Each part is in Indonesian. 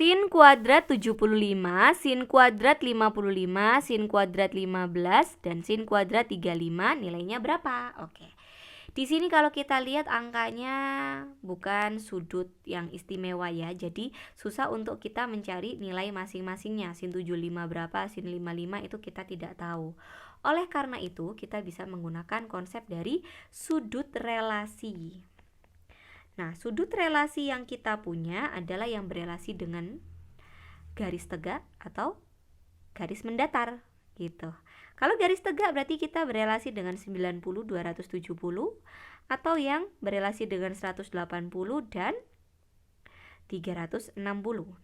sin kuadrat 75, sin kuadrat 55, sin kuadrat 15, dan sin kuadrat 35 nilainya berapa? Oke. Di sini kalau kita lihat angkanya bukan sudut yang istimewa ya. Jadi susah untuk kita mencari nilai masing-masingnya. Sin 75 berapa, sin 55 itu kita tidak tahu. Oleh karena itu, kita bisa menggunakan konsep dari sudut relasi. Nah, sudut relasi yang kita punya adalah yang berelasi dengan garis tegak atau garis mendatar gitu. Kalau garis tegak berarti kita berelasi dengan 90, 270, atau yang berelasi dengan 180 dan 360.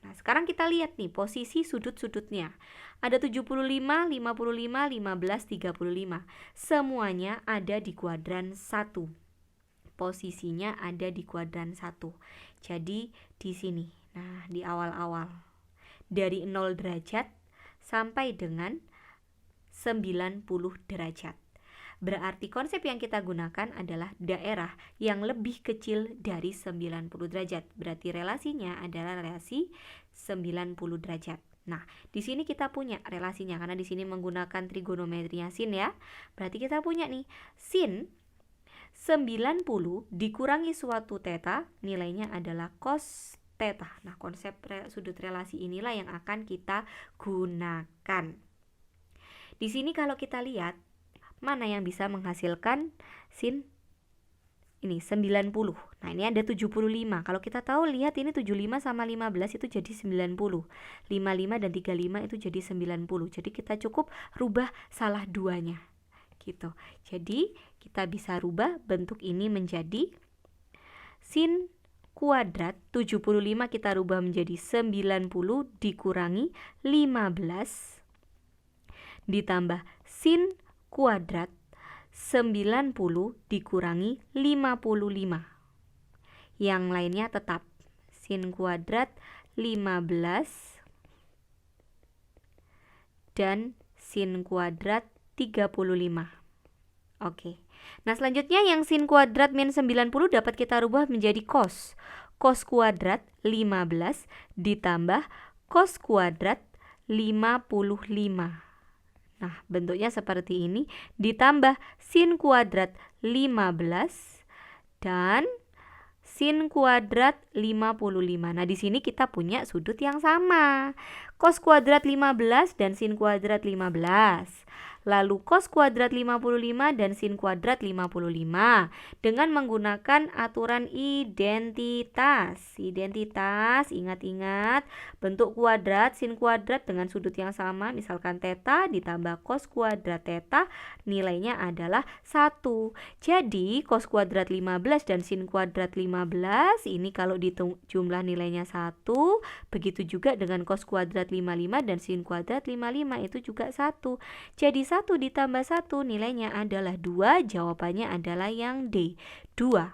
Nah, sekarang kita lihat nih posisi sudut-sudutnya. Ada 75, 55, 15, 35. Semuanya ada di kuadran 1. Posisinya ada di kuadran 1. Jadi di sini. Nah, di awal-awal. Dari 0 derajat sampai dengan 90 derajat. Berarti konsep yang kita gunakan adalah daerah yang lebih kecil dari 90 derajat. Berarti relasinya adalah relasi 90 derajat. Nah, di sini kita punya relasinya karena di sini menggunakan trigonometrinya sin ya. Berarti kita punya nih sin 90 dikurangi suatu theta nilainya adalah cos theta. Nah, konsep sudut relasi inilah yang akan kita gunakan. Di sini kalau kita lihat mana yang bisa menghasilkan sin ini 90. Nah, ini ada 75. Kalau kita tahu lihat ini 75 sama 15 itu jadi 90. 55 dan 35 itu jadi 90. Jadi kita cukup rubah salah duanya. Gitu. Jadi kita bisa rubah bentuk ini menjadi sin kuadrat 75 kita rubah menjadi 90 dikurangi 15 ditambah sin kuadrat 90 dikurangi 55. Yang lainnya tetap sin kuadrat 15 dan sin kuadrat 35. Oke. Nah, selanjutnya yang sin kuadrat min 90 dapat kita rubah menjadi cos. Cos kuadrat 15 ditambah cos kuadrat 55. Nah, bentuknya seperti ini ditambah sin kuadrat 15 dan sin kuadrat 55. Nah, di sini kita punya sudut yang sama. Cos kuadrat 15 dan sin kuadrat 15. Lalu cos kuadrat 55 dan sin kuadrat 55 dengan menggunakan aturan identitas. Identitas, ingat-ingat, bentuk kuadrat, sin kuadrat dengan sudut yang sama, misalkan theta ditambah cos kuadrat theta, nilainya adalah 1. Jadi, cos kuadrat 15 dan sin kuadrat 15, ini kalau dihitung jumlah nilainya 1, begitu juga dengan cos kuadrat 55 dan sin kuadrat 55 itu juga 1. Jadi 1 ditambah 1 nilainya adalah 2, jawabannya adalah yang D, 2.